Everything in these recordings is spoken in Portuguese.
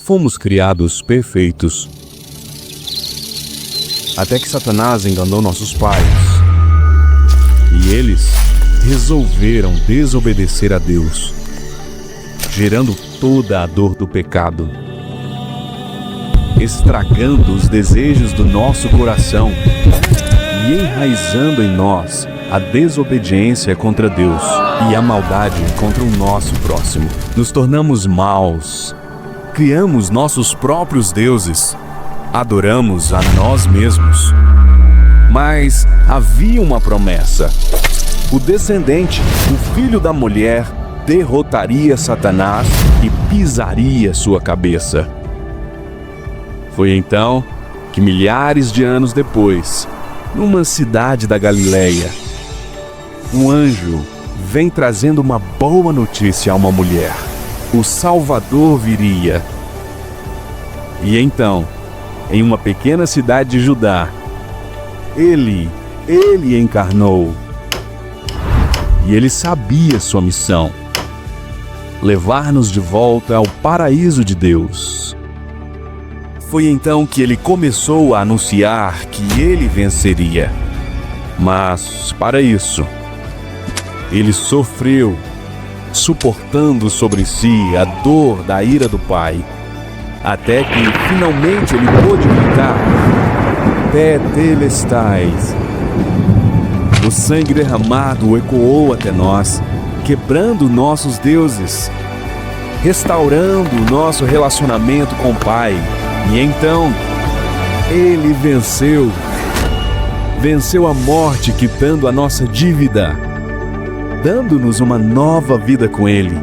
fomos criados perfeitos. Até que Satanás enganou nossos pais. E eles resolveram desobedecer a Deus, gerando toda a dor do pecado, estragando os desejos do nosso coração e enraizando em nós a desobediência contra Deus e a maldade contra o nosso próximo. Nos tornamos maus, criamos nossos próprios deuses, adoramos a nós mesmos. Mas havia uma promessa: o descendente, o filho da mulher, derrotaria Satanás e pisaria sua cabeça. Foi então que, milhares de anos depois, numa cidade da Galileia, um anjo vem trazendo uma boa notícia a uma mulher: o Salvador viria. E então, em uma pequena cidade de Judá, ele encarnou. E ele sabia sua missão: levar-nos de volta ao paraíso de Deus. Foi então que ele começou a anunciar que ele venceria. Mas, para isso, ele sofreu, suportando sobre si a dor da ira do Pai, até que finalmente ele pôde gritar: Tetelestai. O sangue derramado ecoou até nós, quebrando nossos deuses, restaurando o nosso relacionamento com o Pai. E então, ele venceu a morte, quitando a nossa dívida, dando-nos uma nova vida com Ele,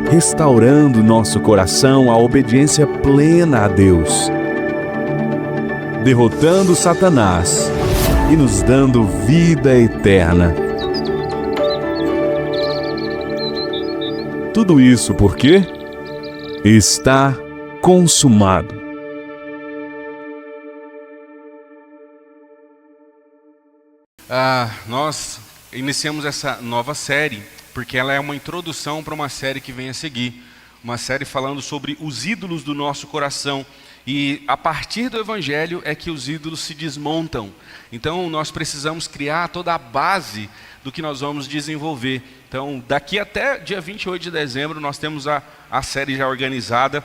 restaurando nosso coração à obediência plena a Deus, derrotando Satanás e nos dando vida eterna. Tudo isso porque está consumado. Nós iniciamos essa nova série porque ela é uma introdução para uma série que vem a seguir. Uma série falando sobre os ídolos do nosso coração. E a partir do Evangelho é que os ídolos se desmontam. Então nós precisamos criar toda a base do que nós vamos desenvolver. Então daqui até dia 28 de dezembro nós temos a série já organizada,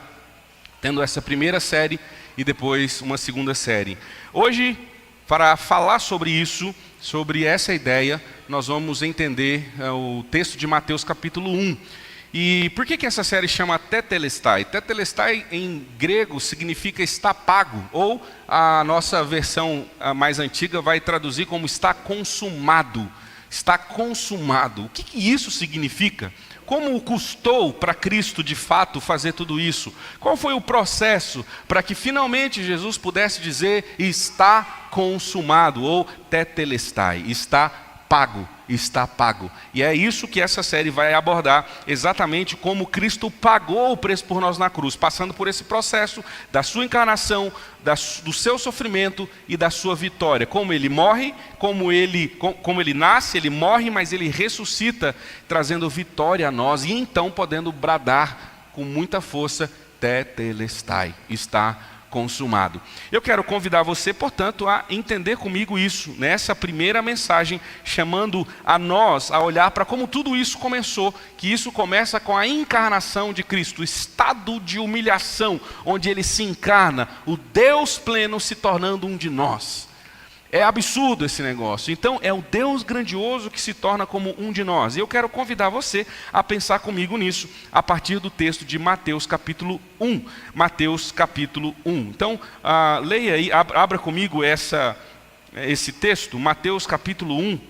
tendo essa primeira série e depois uma segunda série. Hoje, para falar sobre isso, sobre essa ideia, nós vamos entender o texto de Mateus capítulo 1. E por que essa série chama Tetelestai? Tetelestai em grego significa está pago, ou a nossa versão mais antiga vai traduzir como está consumado. Está consumado. O que isso significa? Como custou para Cristo de fato fazer tudo isso? Qual foi o processo para que finalmente Jesus pudesse dizer está consumado, ou Tetelestai, está pago, está pago. E é isso que essa série vai abordar, exatamente como Cristo pagou o preço por nós na cruz, passando por esse processo da sua encarnação, do seu sofrimento e da sua vitória. Como ele morre, como ele nasce, ele morre, mas ele ressuscita, trazendo vitória a nós, e então podendo bradar com muita força, Tetelestai, está consumado. Eu quero convidar você, portanto, a entender comigo isso, nessa primeira mensagem, chamando a nós a olhar para como tudo isso começou, que isso começa com a encarnação de Cristo, o estado de humilhação, onde Ele se encarna, o Deus pleno se tornando um de nós. É absurdo esse negócio. Então é o Deus grandioso que se torna como um de nós. E eu quero convidar você a pensar comigo nisso, a partir do texto de Mateus capítulo 1. Mateus capítulo 1. Então, leia aí, abra comigo esse texto, Mateus capítulo 1.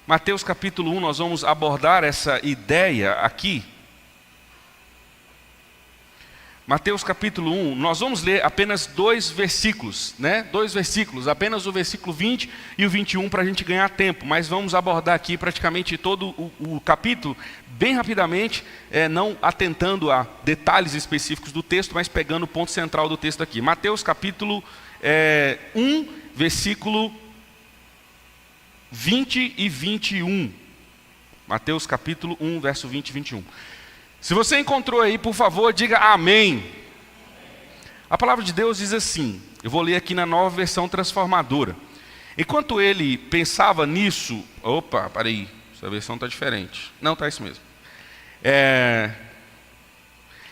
Mateus capítulo 1, nós vamos abordar essa ideia aqui. Mateus capítulo 1, nós vamos ler apenas 2 versículos, né? 2 versículos, apenas o versículo 20 e o 21 para a gente ganhar tempo, mas vamos abordar aqui praticamente todo o capítulo, bem rapidamente, não atentando a detalhes específicos do texto, mas pegando o ponto central do texto aqui. Mateus capítulo 1, versículo 20 e 21. Mateus capítulo 1, verso 20 e 21. Se você encontrou aí, por favor, diga amém. A palavra de Deus diz assim, eu vou ler aqui na Nova Versão Transformadora. Enquanto ele pensava nisso... Opa, peraí, essa versão está diferente. Não, está isso mesmo.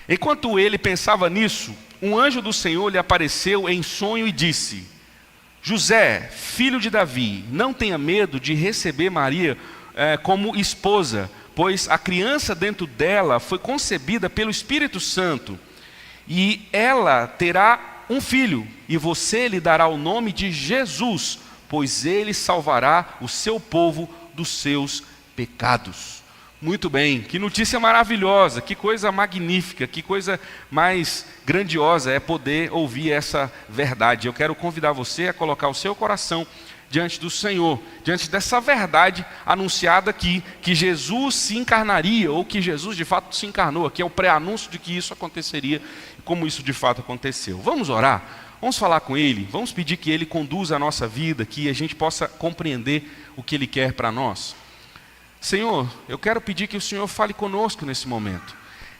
Enquanto ele pensava nisso, um anjo do Senhor lhe apareceu em sonho e disse: José, filho de Davi, não tenha medo de receber Maria como esposa, pois a criança dentro dela foi concebida pelo Espírito Santo, e ela terá um filho, e você lhe dará o nome de Jesus, pois ele salvará o seu povo dos seus pecados. Muito bem, que notícia maravilhosa, que coisa magnífica, que coisa mais grandiosa é poder ouvir essa verdade. Eu quero convidar você a colocar o seu coração diante do Senhor, diante dessa verdade anunciada aqui, que Jesus se encarnaria, ou que Jesus de fato se encarnou. Aqui é o pré-anúncio de que isso aconteceria, como isso de fato aconteceu. Vamos orar? Vamos falar com Ele, vamos pedir que Ele conduza a nossa vida, que a gente possa compreender o que Ele quer para nós. Senhor, eu quero pedir que o Senhor fale conosco nesse momento.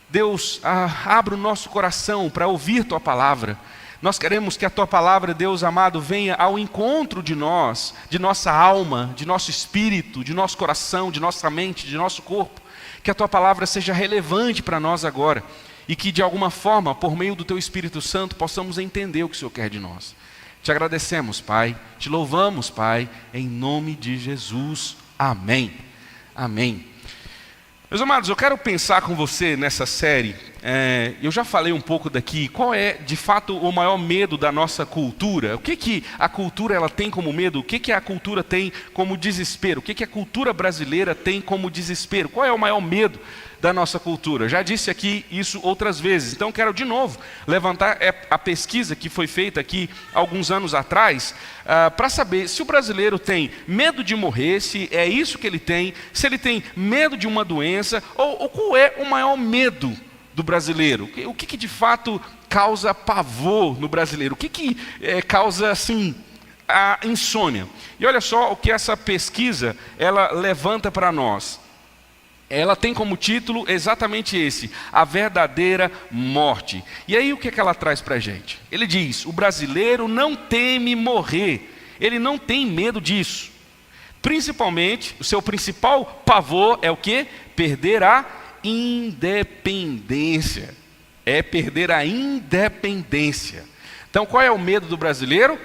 Deus, abra o nosso coração para ouvir Tua palavra. Nós queremos que a Tua palavra, Deus amado, venha ao encontro de nós, de nossa alma, de nosso espírito, de nosso coração, de nossa mente, de nosso corpo. Que a Tua palavra seja relevante para nós agora. E que de alguma forma, por meio do Teu Espírito Santo, possamos entender o que o Senhor quer de nós. Te agradecemos, Pai. Te louvamos, Pai. Em nome de Jesus. Amém. Amém. Meus amados, eu quero pensar com você nessa série. Eu já falei um pouco daqui. Qual é, de fato, o maior medo da nossa cultura? O que a cultura ela tem como medo? O que a cultura tem como desespero? O que a cultura brasileira tem como desespero? Qual é o maior medo da nossa cultura? Já disse aqui isso outras vezes. Então quero de novo levantar a pesquisa que foi feita aqui alguns anos atrás, para saber se o brasileiro tem medo de morrer, se é isso que ele tem, se ele tem medo de uma doença, ou qual é o maior medo do brasileiro? O que de fato causa pavor no brasileiro? O que causa assim a insônia? E olha só o que essa pesquisa ela levanta para nós. Ela tem como título exatamente esse: a verdadeira morte. E aí o que ela traz para a gente? Ele diz: o brasileiro não teme morrer, ele não tem medo disso. Principalmente, o seu principal pavor é o quê? Perder a independência. É perder a independência. Então qual é o medo do brasileiro?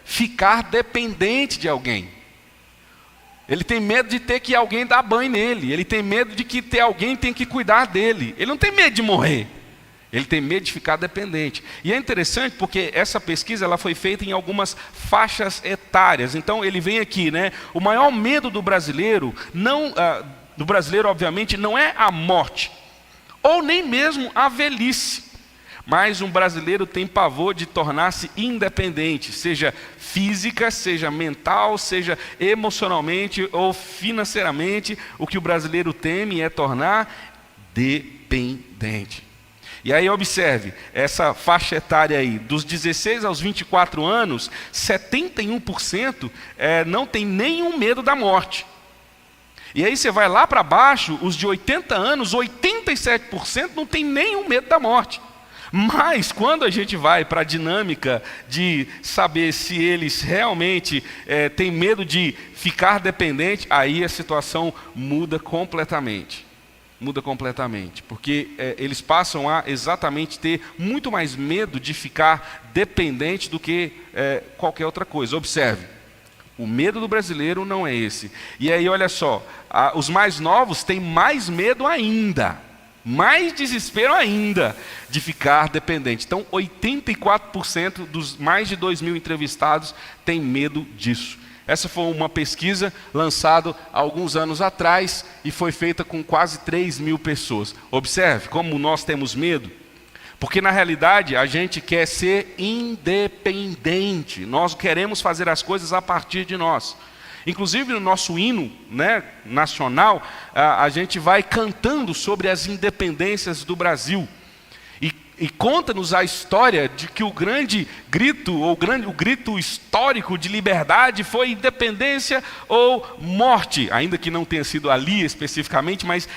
Ficar dependente de alguém. Ele tem medo de ter que alguém dar banho nele. Ele tem medo de que alguém tem que cuidar dele. Ele não tem medo de morrer. Ele tem medo de ficar dependente. E é interessante porque essa pesquisa ela foi feita em algumas faixas etárias. Então ele vem aqui, né? O maior medo do brasileiro, obviamente, não é a morte, ou nem mesmo a velhice. Mas um brasileiro tem pavor de tornar-se independente, seja física, seja mental, seja emocionalmente ou financeiramente. O que o brasileiro teme é tornar dependente. E aí observe, essa faixa etária aí, dos 16 aos 24 anos, 71% não tem nenhum medo da morte. E aí você vai lá para baixo, os de 80 anos, 87% não tem nenhum medo da morte. Mas quando a gente vai para a dinâmica de saber se eles realmente têm medo de ficar dependente, aí a situação muda completamente. Muda completamente, porque eles passam a exatamente ter muito mais medo de ficar dependente do que qualquer outra coisa. Observe, o medo do brasileiro não é esse. E aí olha só, os mais novos têm mais medo ainda. Mais desespero ainda de ficar dependente. Então 84% dos mais de 2.000 entrevistados têm medo disso. Essa foi uma pesquisa lançada há alguns anos atrás e foi feita com quase 3.000 pessoas. Observe como nós temos medo, porque na realidade a gente quer ser independente. Nós queremos fazer as coisas a partir de nós. Inclusive no nosso hino, né, nacional, a gente vai cantando sobre as independências do Brasil. E conta-nos a história de que o grande grito, o grito histórico de liberdade foi independência ou morte. Ainda que não tenha sido ali especificamente, mas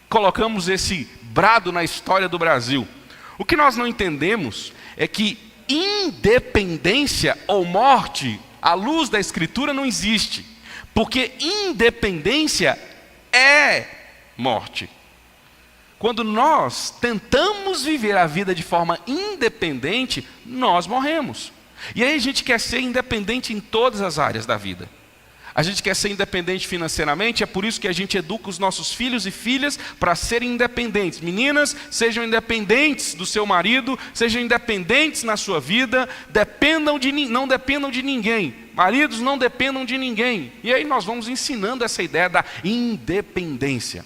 colocamos esse desequilibrado na história do Brasil. O que nós não entendemos é que independência ou morte, à luz da Escritura, não existe. Porque independência é morte. Quando nós tentamos viver a vida de forma independente, nós morremos. E aí a gente quer ser independente em todas as áreas da vida. A gente quer ser independente financeiramente, é por isso que a gente educa os nossos filhos e filhas para serem independentes. Meninas, sejam independentes do seu marido, sejam independentes na sua vida, não dependam de ninguém. Maridos, não dependam de ninguém. E aí nós vamos ensinando essa ideia da independência.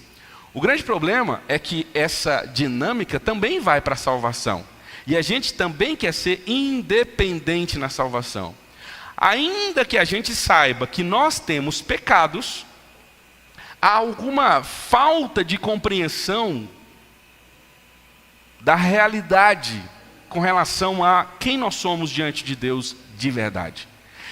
O grande problema é que essa dinâmica também vai para a salvação. E a gente também quer ser independente na salvação. Ainda que a gente saiba que nós temos pecados, há alguma falta de compreensão da realidade com relação a quem nós somos diante de Deus de verdade.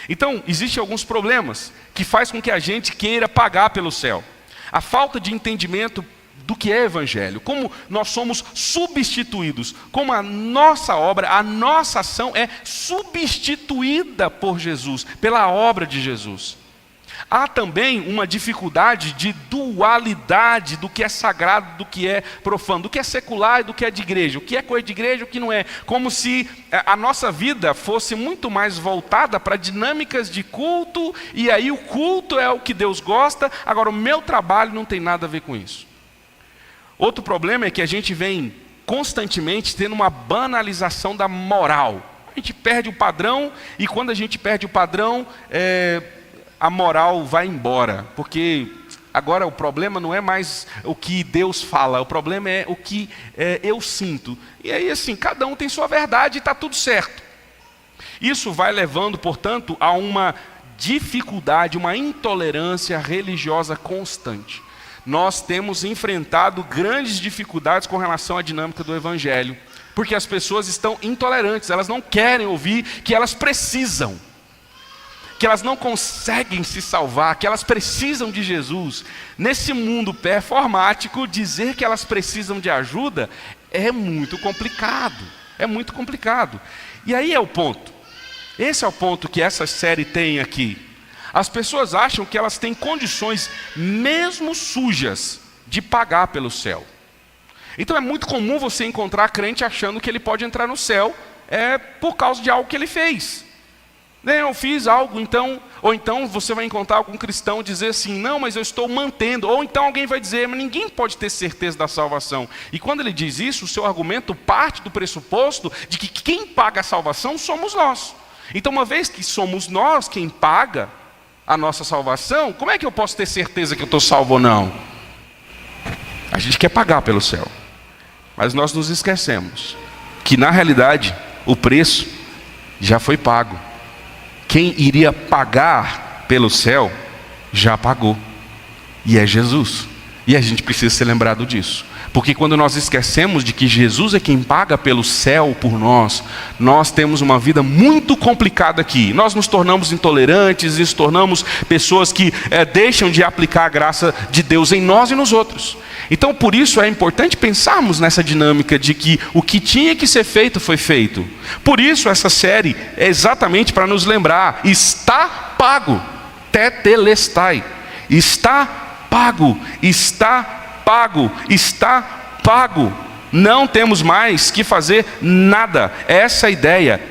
Então, existem alguns problemas que faz com que a gente queira pagar pelo céu. A falta de entendimento do que é evangelho, como nós somos substituídos, como a nossa obra, a nossa ação é substituída por Jesus, pela obra de Jesus. Há também uma dificuldade de dualidade do que é sagrado, do que é profano, do que é secular e do que é de igreja, o que é coisa de igreja e o que não é, como se a nossa vida fosse muito mais voltada para dinâmicas de culto, e aí o culto é o que Deus gosta, agora o meu trabalho não tem nada a ver com isso. Outro problema é que a gente vem constantemente tendo uma banalização da moral. A gente perde o padrão, e quando a gente perde o padrão, a moral vai embora. Porque agora o problema não é mais o que Deus fala, o problema é o que eu sinto. E aí assim, cada um tem sua verdade e está tudo certo. Isso vai levando, portanto, a uma dificuldade, uma intolerância religiosa constante. Nós temos enfrentado grandes dificuldades com relação à dinâmica do Evangelho, porque as pessoas estão intolerantes, elas não querem ouvir que elas precisam, que elas não conseguem se salvar, que elas precisam de Jesus. Nesse mundo performático, dizer que elas precisam de ajuda é muito complicado, E aí é o ponto, esse é o ponto que essa série tem aqui. As pessoas acham que elas têm condições, mesmo sujas, de pagar pelo céu. Então é muito comum você encontrar crente achando que ele pode entrar no céu por causa de algo que ele fez. Eu fiz algo, ou então você vai encontrar algum cristão dizer assim, não, mas eu estou mantendo. Ou então alguém vai dizer, mas ninguém pode ter certeza da salvação. E quando ele diz isso, o seu argumento parte do pressuposto de que quem paga a salvação somos nós. Então, uma vez que somos nós quem paga a nossa salvação, como é que eu posso ter certeza que eu estou salvo ou não? A gente quer pagar pelo céu, mas nós nos esquecemos que na realidade o preço já foi pago. Quem iria pagar pelo céu já pagou, e é Jesus. E a gente precisa ser lembrado disso, porque quando nós esquecemos de que Jesus é quem paga pelo céu por nós, nós temos uma vida muito complicada aqui. Nós nos tornamos intolerantes, nos tornamos pessoas que deixam de aplicar a graça de Deus em nós e nos outros. Então por isso é importante pensarmos nessa dinâmica de que o que tinha que ser feito foi feito. Por isso essa série é exatamente para nos lembrar, está pago, tetelestai, está pago, está pago, está pago. Não temos mais que fazer nada. Essa é a ideia.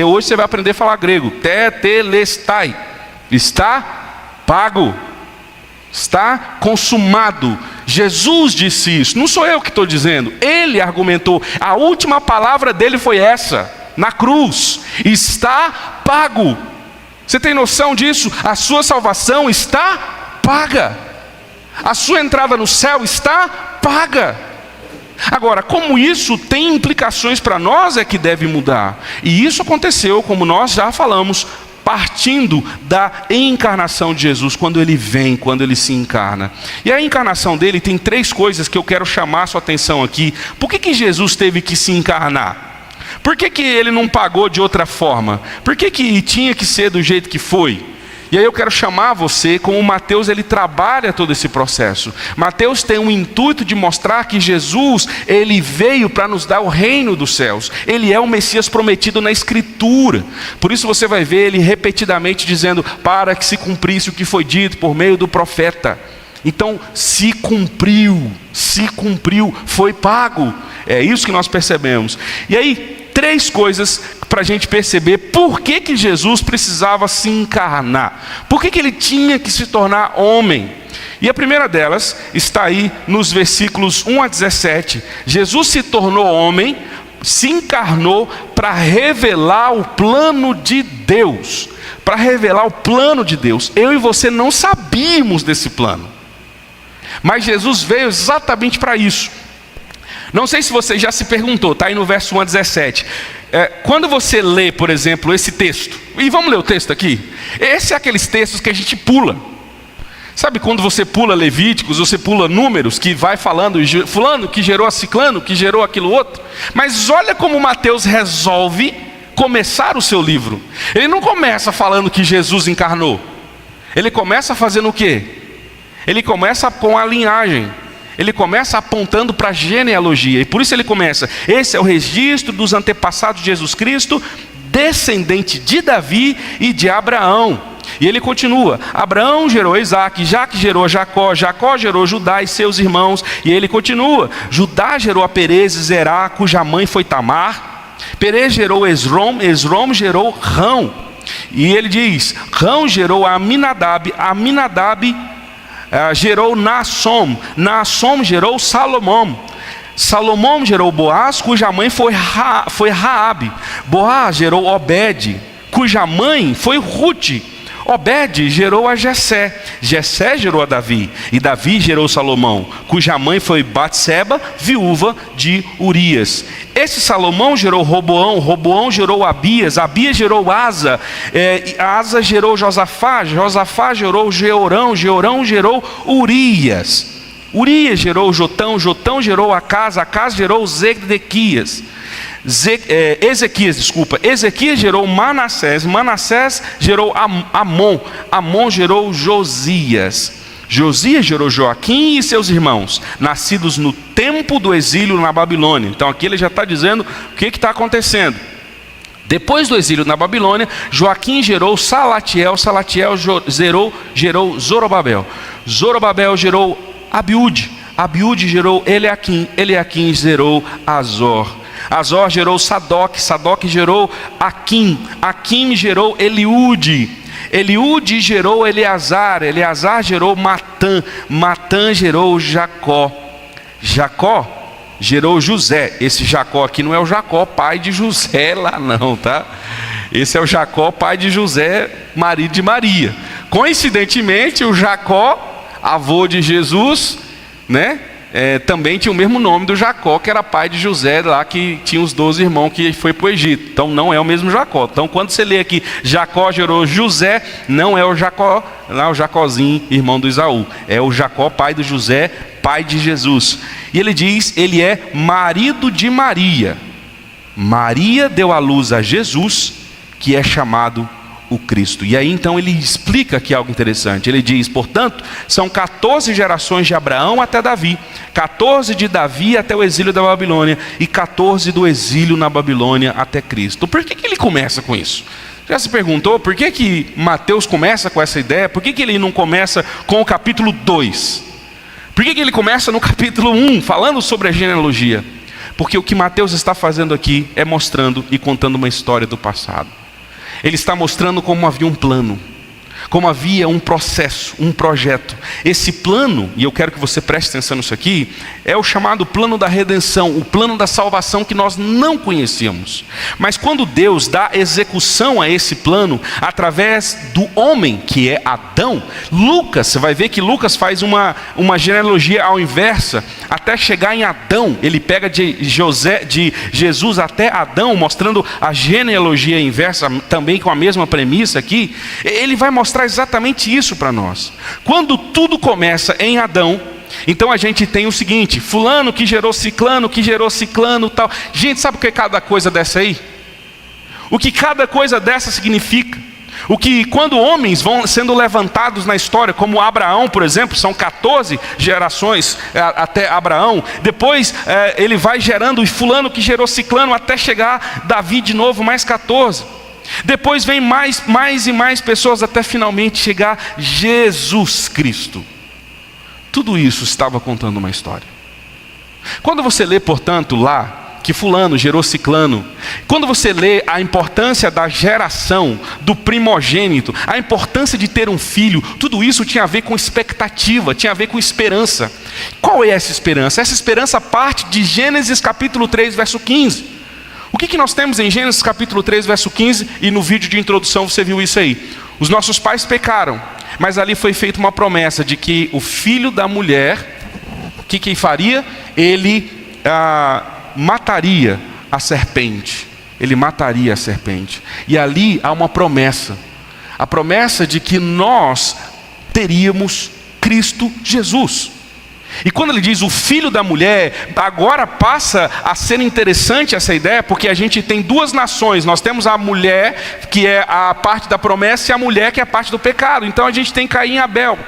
Hoje você vai aprender a falar grego. Tetelestai. Está pago. Está consumado. Jesus disse isso. Não sou eu que estou dizendo. Ele argumentou. A última palavra dele foi essa. Na cruz. Está pago. Você tem noção disso? A sua salvação está paga. A sua entrada no céu está paga. Agora, como isso tem implicações para nós é que deve mudar. E isso aconteceu, como nós já falamos, partindo da encarnação de Jesus, quando ele vem, quando ele se encarna. E a encarnação dele tem 3 coisas que eu quero chamar a sua atenção aqui. Por que Jesus teve que se encarnar? Por que ele não pagou de outra forma? Por que tinha que ser do jeito que foi? E aí eu quero chamar você, como Mateus ele trabalha todo esse processo. Mateus tem um intuito de mostrar que Jesus, ele veio para nos dar o reino dos céus. Ele é o Messias prometido na Escritura. Por isso você vai ver ele repetidamente dizendo, para que se cumprisse o que foi dito por meio do profeta. Então, se cumpriu, foi pago. É isso que nós percebemos. E aí, 3 coisas para a gente perceber por que Jesus precisava se encarnar. Por que ele tinha que se tornar homem? E a primeira delas está aí nos versículos 1 a 17. Jesus se tornou homem, se encarnou para revelar o plano de Deus. Para revelar o plano de Deus. Eu e você não sabíamos desse plano. Mas Jesus veio exatamente para isso. Não sei se você já se perguntou, está aí no verso 1 a 17. Quando você lê, por exemplo, esse texto, e vamos ler o texto aqui. Esse é aqueles textos que a gente pula. Sabe quando você pula Levíticos, você pula Números, que vai falando, fulano que gerou a ciclano, que gerou aquilo outro. Mas olha como Mateus resolve começar o seu livro. Ele não começa falando que Jesus encarnou. Ele começa fazendo o quê? Ele começa com a linhagem. Ele começa apontando para a genealogia. E por isso ele começa. Esse é o registro dos antepassados de Jesus Cristo, descendente de Davi e de Abraão. E ele continua. Abraão gerou Isaac, Isaac gerou Jacó, Jacó gerou Judá e seus irmãos. E ele continua. Judá gerou a Perez e Zerá, cuja mãe foi Tamar. Perez gerou Esrom, Esrom gerou Rão. E ele diz, Rão gerou Aminadab, Aminadab gerou Naassom, Naassom gerou Salomão, Salomão gerou Boaz, cuja mãe foi Raabe. Boaz gerou Obed, cuja mãe foi Rute. Obed gerou a Jessé, Jessé gerou a Davi, e Davi gerou Salomão, cuja mãe foi Batseba, viúva de Urias. Esse Salomão gerou Roboão, Roboão gerou Abias, Abias gerou Asa, Asa gerou Josafá, Josafá gerou Jeorão, Jeorão gerou Urias. Urias gerou Jotão, Jotão gerou Acas, Acas gerou Ezequias, Ezequias gerou Manassés, Manassés gerou Amon, Amon gerou Josias, Josias gerou Joaquim e seus irmãos, nascidos no tempo do exílio na Babilônia. Então aqui ele já está dizendo o que está acontecendo. Depois do exílio na Babilônia, Joaquim gerou Salatiel, Salatiel gerou Zorobabel, Zorobabel gerou Abiúde, Abiúde gerou Eliaquim, Eliaquim gerou Azor, Azor gerou Sadoc, Sadoc gerou Aquim, Aquim gerou Eliúde, Eliúde gerou Eleazar, Eleazar gerou Matã, Matã gerou Jacó, Jacó gerou José. Esse Jacó aqui não é o Jacó, pai de José lá não, tá? Esse é o Jacó, pai de José, marido de Maria. Coincidentemente, o Jacó, avô de Jesus, né? Também tinha o mesmo nome do Jacó, que era pai de José, lá que tinha os 12 irmãos que foi para o Egito. Então não é o mesmo Jacó. Então quando você lê aqui, Jacó gerou José, não é o Jacó, lá o Jacózinho, irmão do Esaú. É o Jacó, pai do José, pai de Jesus. E ele diz, ele é marido de Maria. Maria deu à luz a Jesus, que é chamado o Cristo. E aí então ele explica aqui algo interessante. Ele diz, portanto, são 14 gerações de Abraão até Davi, 14 de Davi até o exílio da Babilônia, e 14 do exílio na Babilônia até Cristo. Por que ele começa com isso? Já se perguntou por que Mateus começa com essa ideia? Por que ele não começa com o capítulo 2? Por que ele começa no capítulo 1, falando sobre a genealogia? Porque o que Mateus está fazendo aqui é mostrando e contando uma história do passado. Ele está mostrando como havia um plano, como havia um processo, um projeto. Esse plano, e eu quero que você preste atenção nisso aqui, é o chamado plano da redenção, o plano da salvação que nós não conhecíamos. Mas quando Deus dá execução a esse plano, através do homem, que é Adão, Lucas, você vai ver que Lucas faz uma genealogia ao inversa, até chegar em Adão. Ele pega de Jesus até Adão, mostrando a genealogia inversa, também com a mesma premissa aqui. Ele vai mostrar exatamente isso para nós. Quando tudo começa em Adão, então a gente tem o seguinte: fulano que gerou ciclano, tal. Gente, sabe o que é cada coisa dessa aí? O que cada coisa dessa significa? O que, quando homens vão sendo levantados na história, como Abraão, por exemplo, são 14 gerações até Abraão. Depois ele vai gerando, e fulano que gerou ciclano, até chegar Davi de novo, mais 14. Depois vem mais e mais pessoas, até finalmente chegar Jesus Cristo. Tudo isso estava contando uma história. Quando você lê, portanto, lá, que fulano gerou ciclano, quando você lê a importância da geração, do primogênito, a importância de ter um filho, tudo isso tinha a ver com expectativa, tinha a ver com esperança. Qual é essa esperança? Essa esperança parte de Gênesis capítulo 3, verso 15. O que nós temos em Gênesis capítulo 3, verso 15? E no vídeo de introdução você viu isso aí. Os nossos pais pecaram, mas ali foi feita uma promessa de que o filho da mulher, o que faria? Ele mataria a serpente. Ele mataria a serpente. E ali há uma promessa. A promessa de que nós teríamos Cristo Jesus. E quando ele diz o filho da mulher, agora passa a ser interessante essa ideia, porque a gente tem duas nações. Nós temos a mulher, que é a parte da promessa, e a mulher, que é a parte do pecado. Então a gente tem Caim e Abel.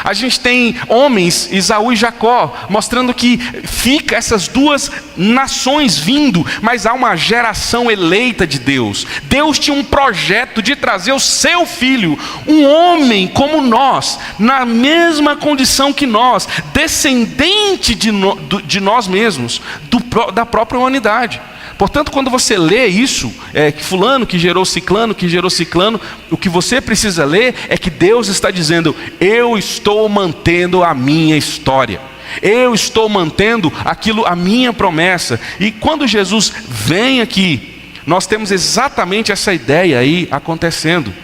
A gente tem homens, Esaú e Jacó, mostrando que fica essas duas nações vindo, mas há uma geração eleita de Deus. Deus tinha um projeto de trazer o seu filho, um homem como nós, na mesma condição que nós, descendente de nós mesmos, da própria humanidade. Portanto, quando você lê isso, que fulano que gerou ciclano, o que você precisa ler é que Deus está dizendo: eu estou mantendo a minha história. Eu estou mantendo a minha promessa. E quando Jesus vem aqui, nós temos exatamente essa ideia aí acontecendo.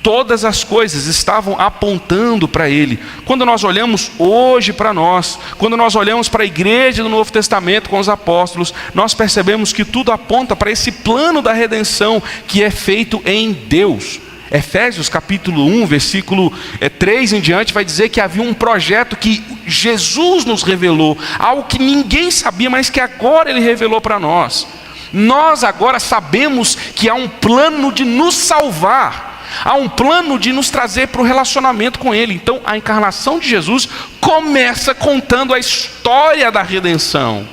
Todas as coisas estavam apontando para Ele. Quando nós olhamos hoje para nós, quando nós olhamos para a igreja do Novo Testamento com os apóstolos, nós percebemos que tudo aponta para esse plano da redenção que é feito em Deus. Efésios capítulo 1, versículo 3 em diante, vai dizer que havia um projeto que Jesus nos revelou, algo que ninguém sabia, mas que agora Ele revelou para nós. Nós agora sabemos que há um plano de nos salvar. Há um plano de nos trazer para o relacionamento com Ele. Então a encarnação de Jesus começa contando a história da redenção.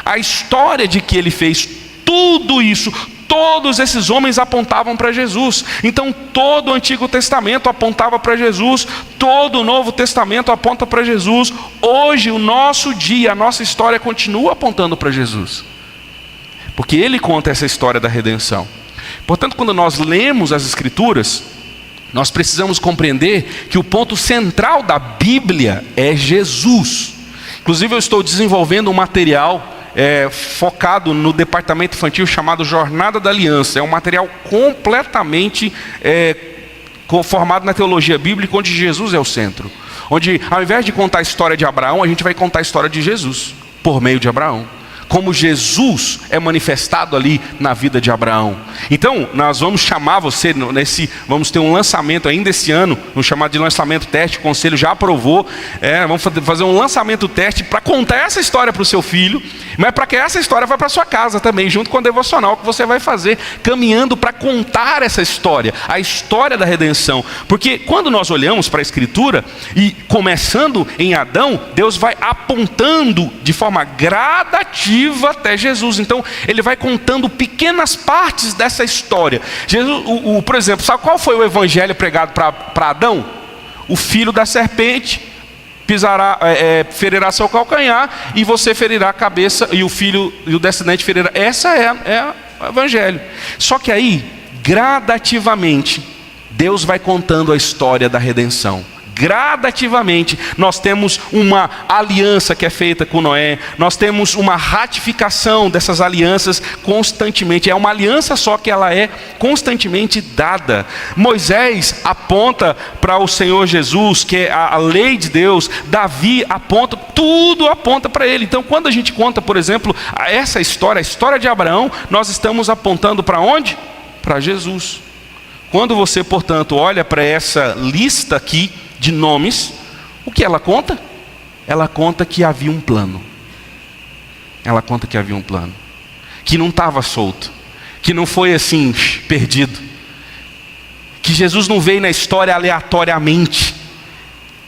A história de que Ele fez tudo isso. Todos esses homens apontavam para Jesus. Então todo o Antigo Testamento apontava para Jesus. Todo o Novo Testamento aponta para Jesus. Hoje o nosso dia, a nossa história continua apontando para Jesus. Porque Ele conta essa história da redenção. Portanto, quando nós lemos as Escrituras, nós precisamos compreender que o ponto central da Bíblia é Jesus. Inclusive eu estou desenvolvendo um material focado no departamento infantil chamado Jornada da Aliança. É um material completamente formado na teologia bíblica, onde Jesus é o centro. Onde ao invés de contar a história de Abraão, a gente vai contar a história de Jesus, por meio de Abraão. Como Jesus é manifestado ali na vida de Abraão. Então, nós vamos chamar você, vamos ter um lançamento ainda esse ano, um chamado de lançamento teste, o conselho já aprovou. Vamos fazer um lançamento teste para contar essa história para o seu filho, mas para que essa história vá para a sua casa também, junto com o devocional que você vai fazer, caminhando para contar essa história, a história da redenção. Porque quando nós olhamos para a Escritura, e começando em Adão, Deus vai apontando de forma gradativa até Jesus. Então ele vai contando pequenas partes dessa história. Jesus, por exemplo, sabe qual foi o evangelho pregado para Adão? O filho da serpente ferirá seu calcanhar, e você ferirá a cabeça, e o filho e o descendente ferirá. Essa é o evangelho. Só que aí, gradativamente, Deus vai contando a história da redenção. Gradativamente, nós temos uma aliança que é feita com Noé, nós temos uma ratificação dessas alianças constantemente. É uma aliança só que ela é constantemente dada. Moisés aponta para o Senhor Jesus, que é a lei de Deus. Davi aponta, tudo aponta para ele. Então quando a gente conta, por exemplo, essa história, a história de Abraão, nós estamos apontando para onde? Para Jesus. Quando você, portanto, olha para essa lista aqui de nomes, o que ela conta? Ela conta que havia um plano. Ela conta que havia um plano. Que não estava solto. Que não foi assim, perdido. que Jesus não veio na história aleatoriamente,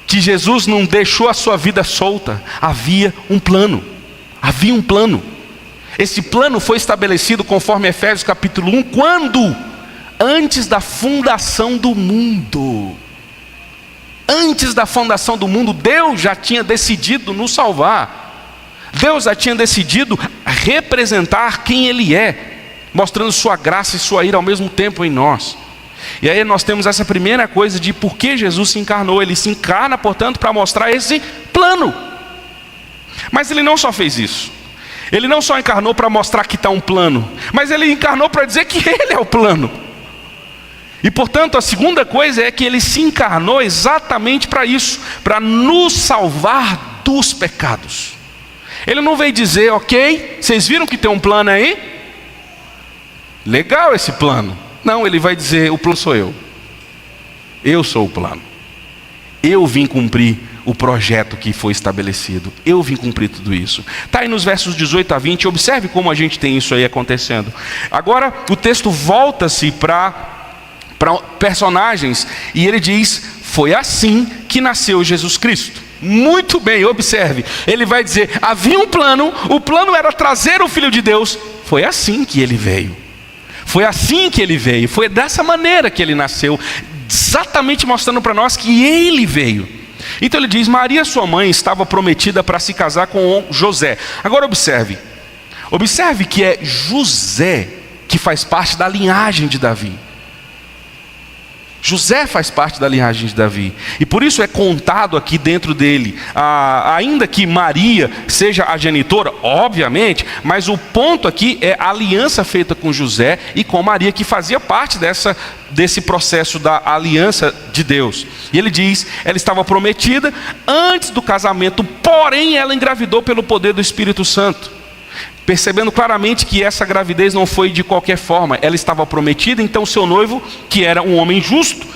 que Jesus não deixou a sua vida solta. Havia um plano. Havia um plano. Esse plano foi estabelecido conforme Efésios capítulo 1, quando? Antes da fundação do mundo. Antes da fundação do mundo, Deus já tinha decidido nos salvar. Deus já tinha decidido representar quem Ele é, mostrando sua graça e sua ira ao mesmo tempo em nós. E aí nós temos essa primeira coisa de por que Jesus se encarnou. Ele se encarna, portanto, para mostrar esse plano. Mas Ele não só fez isso. Ele não só encarnou para mostrar que está um plano, mas Ele encarnou para dizer que Ele é o plano. E portanto a segunda coisa é que Ele se encarnou exatamente para isso, para nos salvar dos pecados. Ele não veio dizer, ok, vocês viram que tem um plano aí? Legal esse plano. Não, Ele vai dizer, o plano sou eu. Eu sou o plano. Eu vim cumprir o projeto que foi estabelecido. Eu vim cumprir tudo isso. Está aí nos versos 18 a 20, observe como a gente tem isso aí acontecendo. Agora o texto volta-se para personagens, e ele diz, foi assim que nasceu Jesus Cristo. Muito bem, observe, ele vai dizer, havia um plano, o plano era trazer o Filho de Deus, foi assim que ele veio. Foi assim que ele veio, foi dessa maneira que ele nasceu, exatamente mostrando para nós que ele veio. Então ele diz, Maria sua mãe estava prometida para se casar com José. Agora observe que é José que faz parte da linhagem de Davi. José faz parte da linhagem de Davi, e por isso é contado aqui dentro dele, ainda que Maria seja a genitora, obviamente, mas o ponto aqui é a aliança feita com José e com Maria, que fazia parte desse processo da aliança de Deus. E ele diz, ela estava prometida antes do casamento, porém ela engravidou pelo poder do Espírito Santo. Percebendo claramente que essa gravidez não foi de qualquer forma, ela estava prometida, então seu noivo, que era um homem justo,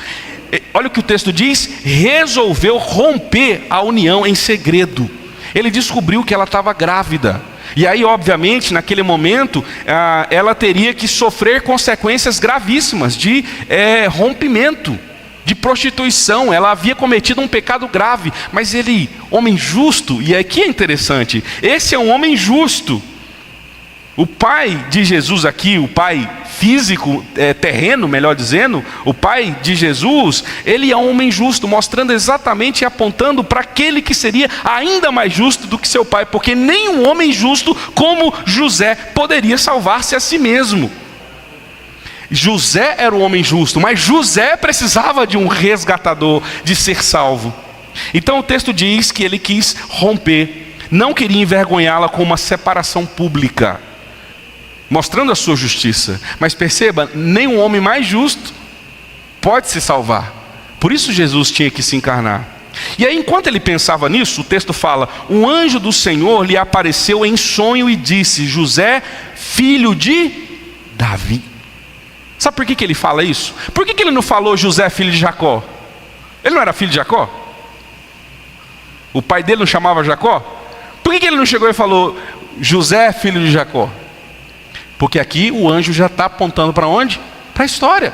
olha o que o texto diz, resolveu romper a união em segredo. Ele descobriu que ela estava grávida, e aí obviamente naquele momento ela teria que sofrer consequências gravíssimas de rompimento, de prostituição. Ela havia cometido um pecado grave, mas ele, homem justo, e aqui é interessante, esse é um homem justo. O pai de Jesus aqui, o pai físico, terreno, melhor dizendo, o pai de Jesus, ele é um homem justo, mostrando exatamente e apontando para aquele que seria ainda mais justo do que seu pai, porque nenhum homem justo como José poderia salvar-se a si mesmo. José era um homem justo, mas José precisava de um resgatador, de ser salvo. Então o texto diz que ele quis romper, não queria envergonhá-la com uma separação pública, mostrando a sua justiça. Mas perceba, nem um homem mais justo pode se salvar. Por isso Jesus tinha que se encarnar. E aí enquanto ele pensava nisso, o texto fala, um anjo do Senhor lhe apareceu em sonho e disse, José, filho de Davi. Sabe por que ele fala isso? Por que ele não falou José, filho de Jacó? Ele não era filho de Jacó? O pai dele não chamava Jacó? Por que ele não chegou e falou José, filho de Jacó? Porque aqui o anjo já está apontando para onde? Para a história,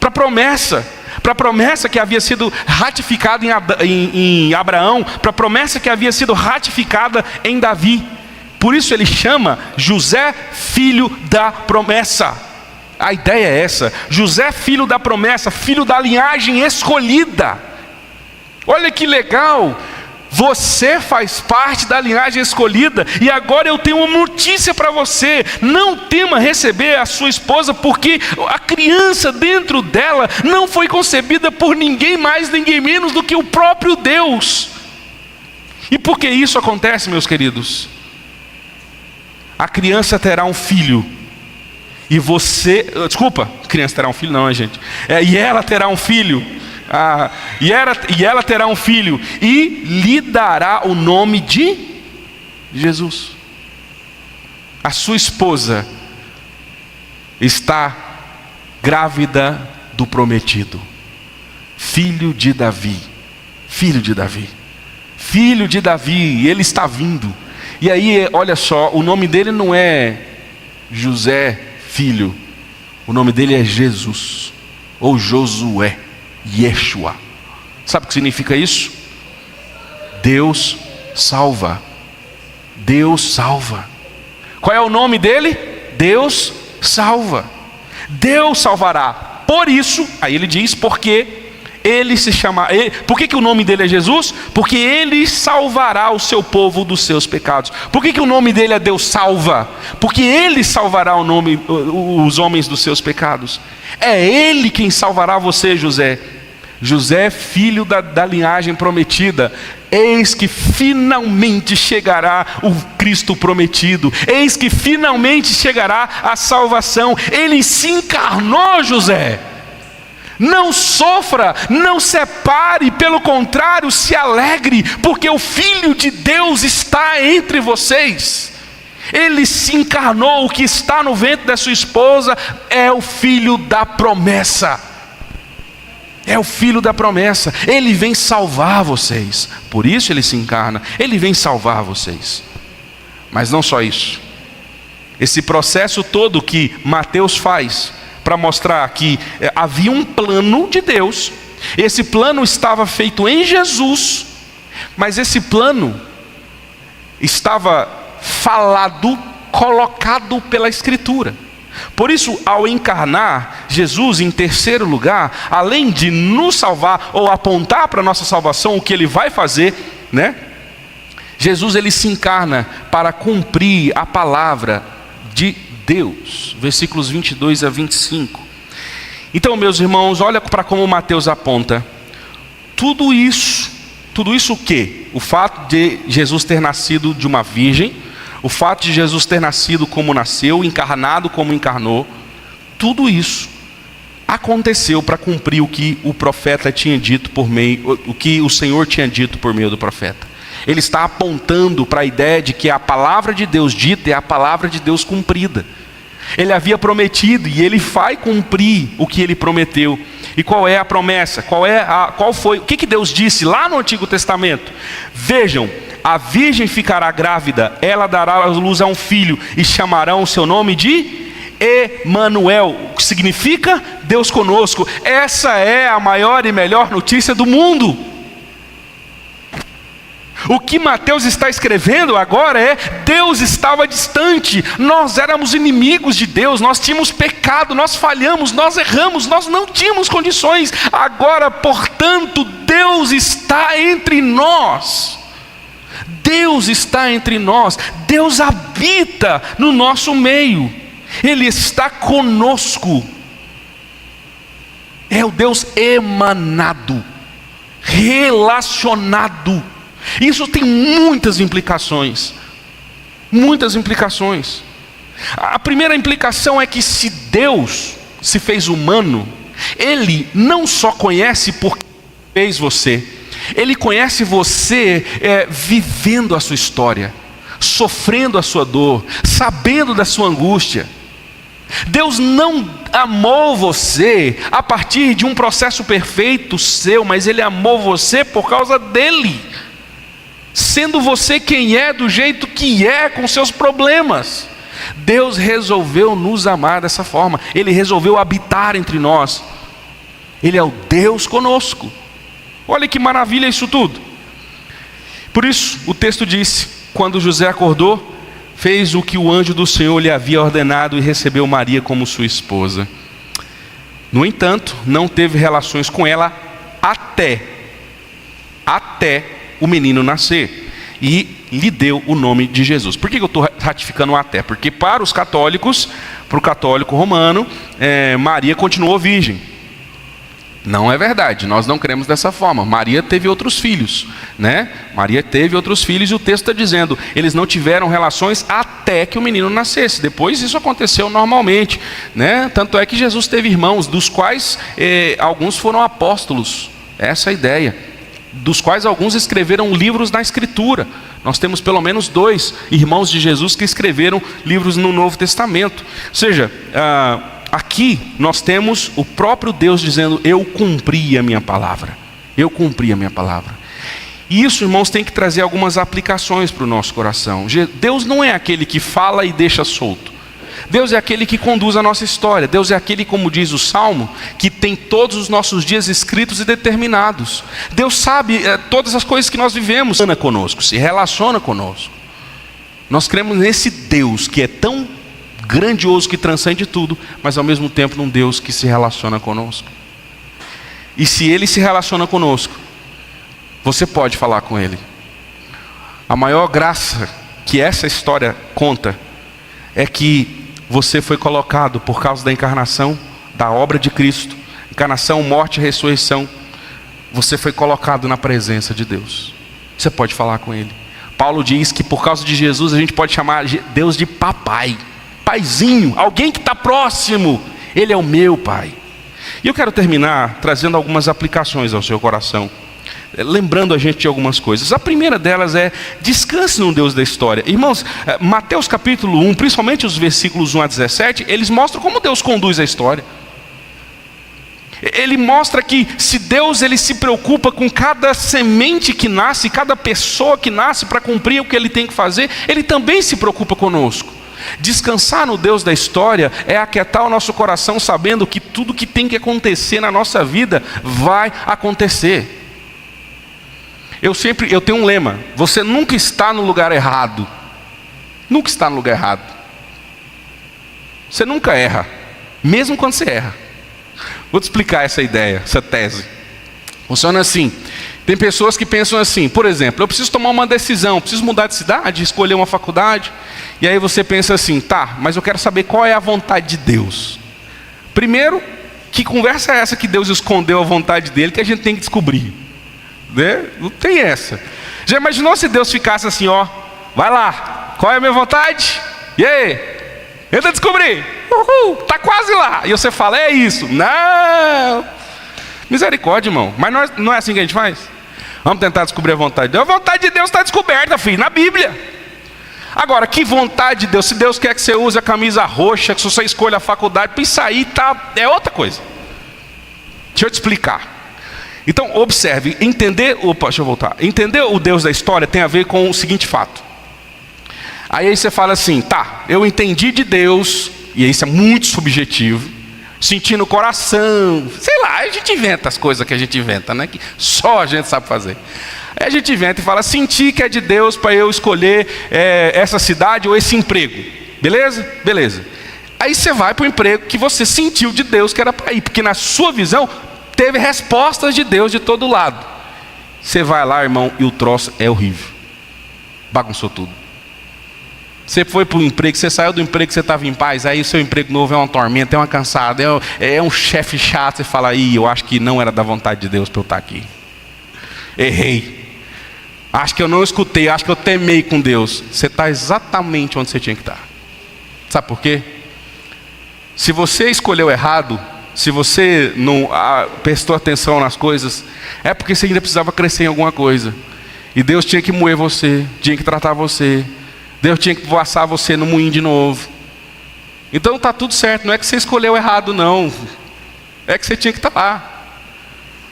para a promessa que havia sido ratificada em Abraão, para a promessa que havia sido ratificada em Davi. Por isso ele chama José, filho da promessa. A ideia é essa, José, filho da promessa, filho da linhagem escolhida. Olha que legal! Você faz parte da linhagem escolhida, e agora eu tenho uma notícia para você, não tema receber a sua esposa, porque a criança dentro dela não foi concebida por ninguém mais, ninguém menos do que o próprio Deus. E por que isso acontece, meus queridos? A criança terá um filho, e você, criança terá um filho não, gente, e ela terá um filho, e ela terá um filho, e lhe dará o nome de Jesus. A sua esposa está grávida do prometido, filho de Davi, filho de Davi, filho de Davi, ele está vindo. E aí, olha só, o nome dele não é José, filho, o nome dele é Jesus. ou Josué, Yeshua. Sabe o que significa isso? Deus salva. Deus salva. Qual é o nome dele? Deus salva. Deus salvará. Por isso, aí ele diz, porque ele se chama... Por que o nome dele é Jesus? Porque ele salvará o seu povo dos seus pecados. Por que o nome dele é Deus salva? Porque ele salvará os homens dos seus pecados. É ele quem salvará você, José. José, filho da linhagem prometida. Eis que finalmente chegará o Cristo prometido. Eis que finalmente chegará a salvação. Ele se encarnou, José. Não sofra, não separe, pelo contrário, se alegre, porque o Filho de Deus está entre vocês. Ele se encarnou. O que está no ventre da sua esposa é o filho da promessa. É o filho da promessa. Ele vem salvar vocês. Por isso ele se encarna. Ele vem salvar vocês. Mas não só isso. Esse processo todo que Mateus faz para mostrar que havia um plano de Deus. Esse plano estava feito em Jesus, mas esse plano estava falado, colocado pela Escritura. Por isso, ao encarnar Jesus em terceiro lugar, além de nos salvar ou apontar para a nossa salvação, o que ele vai fazer, né? Jesus, ele se encarna para cumprir a palavra de Deus. Versículos 22 a 25. Então, meus irmãos, olha para como Mateus aponta. Tudo isso o quê? O fato de Jesus ter nascido de uma virgem, o fato de Jesus ter nascido como nasceu, encarnado como encarnou, tudo isso aconteceu para cumprir o que o profeta tinha dito o que o Senhor tinha dito por meio do profeta. Ele está apontando para a ideia de que a palavra de Deus dita é a palavra de Deus cumprida. Ele havia prometido e ele vai cumprir o que ele prometeu. E qual é a promessa? O que Deus disse lá no Antigo Testamento? Vejam, a virgem ficará grávida, ela dará à luz a um filho e chamarão o seu nome de Emanuel, o que significa Deus conosco. Essa é a maior e melhor notícia do mundo. O que Mateus está escrevendo agora é: Deus estava distante, nós éramos inimigos de Deus, nós tínhamos pecado, nós falhamos, nós erramos, nós não tínhamos condições. Agora, portanto, Deus está entre nós. Deus está entre nós. Deus habita no nosso meio. Ele está conosco. É o Deus emanado, relacionado. Isso tem muitas implicações. Muitas implicações. A primeira implicação é que se Deus se fez humano, Ele não só conhece porque fez você, Ele conhece você vivendo a sua história, sofrendo a sua dor, sabendo da sua angústia. Deus não amou você a partir de um processo perfeito seu, mas Ele amou você por causa dEle. Sendo você quem é, do jeito que é, com seus problemas, Deus resolveu nos amar dessa forma. Ele resolveu habitar entre nós. Ele é o Deus conosco. Olha que maravilha isso tudo. Por isso o texto disse: quando José acordou, fez o que o anjo do Senhor lhe havia ordenado e recebeu Maria como sua esposa. No entanto, não teve relações com ela até o menino nascer, e lhe deu o nome de Jesus. Por que eu estou ratificando até? Porque para os católicos, para o católico romano, Maria continuou virgem. Não é verdade, nós não cremos dessa forma. Maria teve outros filhos, né? Maria teve outros filhos e o texto está dizendo: eles não tiveram relações até que o menino nascesse. Depois isso aconteceu normalmente, né? Tanto é que Jesus teve irmãos, dos quais alguns foram apóstolos. Essa é a ideia. Dos quais alguns escreveram livros na Escritura. Nós temos pelo menos 2 irmãos de Jesus que escreveram livros no Novo Testamento. Ou seja, aqui nós temos o próprio Deus dizendo: eu cumpri a minha palavra. Eu cumpri a minha palavra. E isso, irmãos, tem que trazer algumas aplicações para o nosso coração. Deus não é aquele que fala e deixa solto. Deus é aquele que conduz a nossa história. Deus é aquele, como diz o Salmo, que tem todos os nossos dias escritos e determinados. Deus sabe todas as coisas que nós vivemos. Se relaciona conosco. Nós cremos nesse Deus que é tão grandioso, que transcende tudo, mas ao mesmo tempo num Deus que se relaciona conosco. E se Ele se relaciona conosco, você pode falar com Ele. A maior graça que essa história conta é que você foi colocado por causa da encarnação, da obra de Cristo, encarnação, morte e ressurreição. Você foi colocado na presença de Deus. Você pode falar com Ele. Paulo diz que por causa de Jesus a gente pode chamar Deus de papai, paizinho, alguém que está próximo. Ele é o meu pai. E eu quero terminar trazendo algumas aplicações ao seu coração, lembrando a gente de algumas coisas. A primeira delas é: descanse no Deus da história. Irmãos, Mateus capítulo 1, principalmente os versículos 1 a 17, eles mostram como Deus conduz a história. Ele mostra que se Deus ele se preocupa com cada semente que nasce, cada pessoa que nasce para cumprir o que Ele tem que fazer, Ele também se preocupa conosco. Descansar no Deus da história é aquietar o nosso coração sabendo que tudo que tem que acontecer na nossa vida vai acontecer. Eu tenho um lema: você nunca está no lugar errado. Nunca está no lugar errado. Você nunca erra, mesmo quando você erra. Vou te explicar essa ideia, essa tese. Funciona assim. Tem pessoas que pensam assim, por exemplo: eu preciso tomar uma decisão, preciso mudar de cidade, escolher uma faculdade. E aí você pensa assim: tá, mas eu quero saber qual é a vontade de Deus. Primeiro, que conversa é essa que Deus escondeu a vontade dele, que a gente tem que descobrir, né? Não tem essa. Já imaginou se Deus ficasse assim, ó, vai lá, qual é a minha vontade? E aí? Tenta descobrir. Tá quase lá. E você fala: é isso. Não. Misericórdia, irmão. Mas não é assim que a gente faz? Vamos tentar descobrir a vontade de Deus. A vontade de Deus está descoberta, filho, na Bíblia. Agora, que vontade de Deus? Se Deus quer que você use a camisa roxa, que você escolha a faculdade, para isso aí é outra coisa. Deixa eu te explicar. Então, observe. Entender o Deus da história tem a ver com o seguinte fato. Aí você fala assim: tá, eu entendi de Deus, e isso é muito subjetivo, senti no coração, sei lá, a gente inventa as coisas que a gente inventa, né? Que só a gente sabe fazer. Aí a gente inventa e fala: senti que é de Deus para eu escolher essa cidade ou esse emprego. Beleza? Beleza. Aí você vai para o emprego que você sentiu de Deus que era para ir, porque na sua visão teve respostas de Deus de todo lado. Você vai lá, irmão, e o troço é horrível. Bagunçou tudo. Você foi para o emprego, você saiu do emprego que você estava em paz, aí o seu emprego novo é uma tormenta, é uma cansada, é um chefe chato. Você fala: eu acho que não era da vontade de Deus para eu estar aqui. Errei. Acho que eu não escutei, acho que eu temei com Deus. Você está exatamente onde você tinha que estar. Sabe por quê? Se você escolheu errado, se você não prestou atenção nas coisas, é porque você ainda precisava crescer em alguma coisa. E Deus tinha que moer você, tinha que tratar você. Deus tinha que passar você no moinho de novo. Então está tudo certo, não é que você escolheu errado não. É que você tinha que estar lá.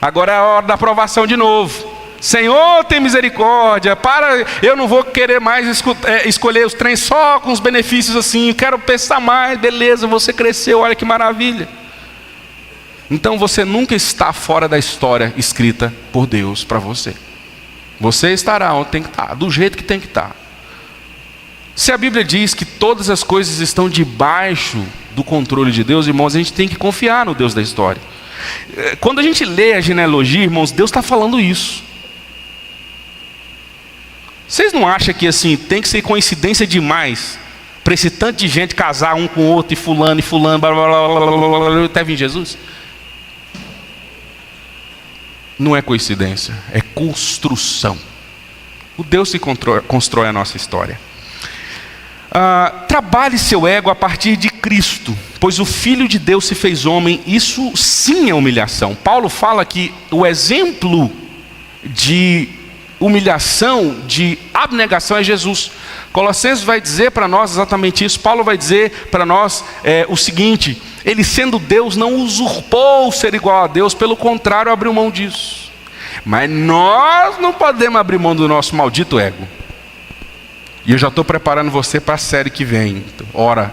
Agora é a hora da aprovação de novo. Senhor, tem misericórdia, eu não vou querer mais escolher os trens só com os benefícios assim, eu quero pensar mais, beleza, você cresceu, olha que maravilha. Então você nunca está fora da história escrita por Deus para você. Você estará onde tem que estar, do jeito que tem que estar. Se a Bíblia diz que todas as coisas estão debaixo do controle de Deus, irmãos, a gente tem que confiar no Deus da história. Quando a gente lê a genealogia, irmãos, Deus está falando isso. Vocês não acham que assim, tem que ser coincidência demais para esse tanto de gente casar um com o outro, e fulano, blá, blá, blá, blá, blá, até vir Jesus? Não é coincidência, é construção. O Deus que constrói a nossa história. Trabalhe seu ego a partir de Cristo, pois o Filho de Deus se fez homem. Isso sim é humilhação. Paulo fala que o exemplo de humilhação, de abnegação é Jesus. Colossenses vai dizer para nós exatamente isso. Paulo vai dizer para nós o seguinte: ele sendo Deus não usurpou ser igual a Deus, pelo contrário abriu mão disso. Mas nós não podemos abrir mão do nosso maldito ego. E eu já estou preparando você para a série que vem. Ora,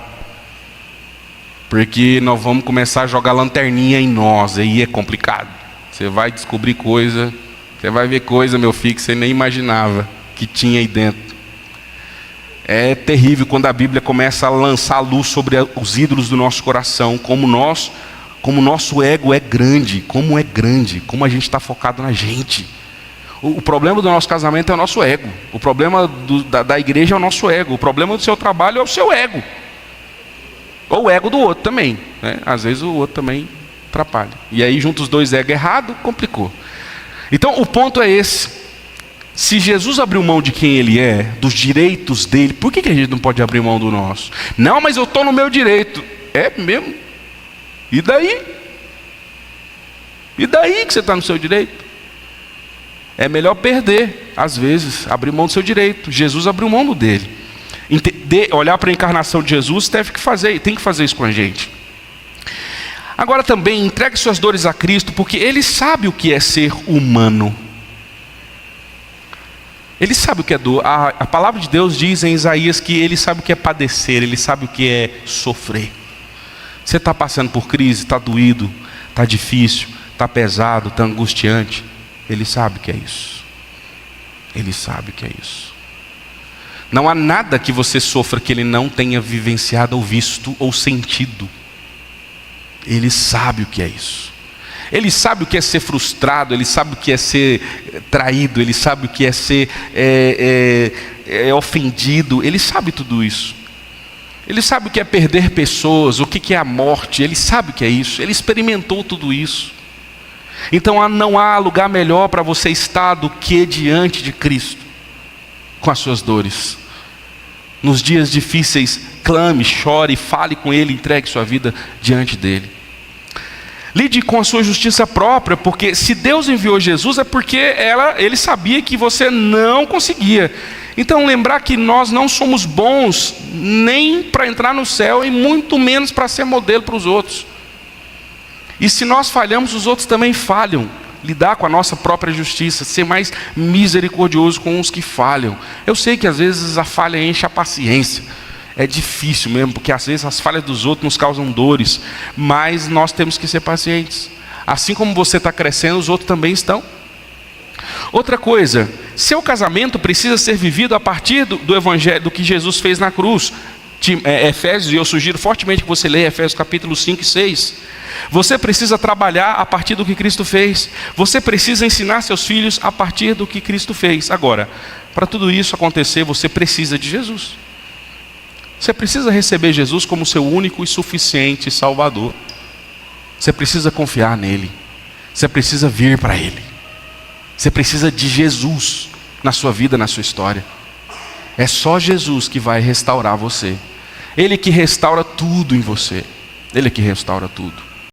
Porque nós vamos começar a jogar lanterninha em nós, aí é complicado. Você vai descobrir coisa, você vai ver coisa, meu filho, que você nem imaginava que tinha aí dentro. É terrível quando a Bíblia começa a lançar luz sobre os ídolos do nosso coração, como o nosso ego é grande, como a gente está focado na gente. O problema do nosso casamento é o nosso ego, o problema da igreja é o nosso ego, o problema do seu trabalho é o seu ego, ou o ego do outro também, né? Às vezes o outro também atrapalha, e aí junta os dois egos errados, complicou. Então o ponto é esse: se Jesus abriu mão de quem Ele é, dos direitos dele, por que a gente não pode abrir mão do nosso? Não, mas eu estou no meu direito. É mesmo? E daí? E daí que você está no seu direito? É melhor perder, às vezes, abrir mão do seu direito. Jesus abriu mão do dele. Olhar para a encarnação de Jesus, tem que fazer isso com a gente. Agora também, entregue suas dores a Cristo, porque Ele sabe o que é ser humano. Ele sabe o que é dor. A palavra de Deus diz em Isaías que Ele sabe o que é padecer, Ele sabe o que é sofrer. Você está passando por crise, está doído, está difícil, está pesado, está angustiante. Ele sabe o que é isso. Ele sabe o que é isso. Não há nada que você sofra que Ele não tenha vivenciado ou visto ou sentido. Ele sabe o que é isso. Ele sabe o que é ser frustrado, Ele sabe o que é ser traído, Ele sabe o que é ser ofendido, Ele sabe tudo isso. Ele sabe o que é perder pessoas, o que é a morte, Ele sabe o que é isso, Ele experimentou tudo isso. Então não há lugar melhor para você estar do que diante de Cristo, com as suas dores. Nos dias difíceis, clame, chore, fale com Ele, entregue sua vida diante dEle. Lide com a sua justiça própria, porque se Deus enviou Jesus é porque Ele sabia que você não conseguia. Então lembrar que nós não somos bons nem para entrar no céu e muito menos para ser modelo para os outros. E se nós falhamos, os outros também falham. Lidar com a nossa própria justiça, ser mais misericordioso com os que falham. Eu sei que às vezes a falha enche a paciência. É difícil mesmo, porque às vezes as falhas dos outros nos causam dores. Mas nós temos que ser pacientes. Assim como você está crescendo, os outros também estão. Outra coisa, seu casamento precisa ser vivido a partir do evangelho, do que Jesus fez na cruz. Efésios, e eu sugiro fortemente que você leia Efésios capítulo 5 e 6. Você precisa trabalhar a partir do que Cristo fez. Você precisa ensinar seus filhos a partir do que Cristo fez. Agora, para tudo isso acontecer, você precisa de Jesus. Você precisa receber Jesus como seu único e suficiente Salvador. Você precisa confiar nele. Você precisa vir para Ele. Você precisa de Jesus na sua vida, na sua história. É só Jesus que vai restaurar você. Ele que restaura tudo em você. Ele que restaura tudo.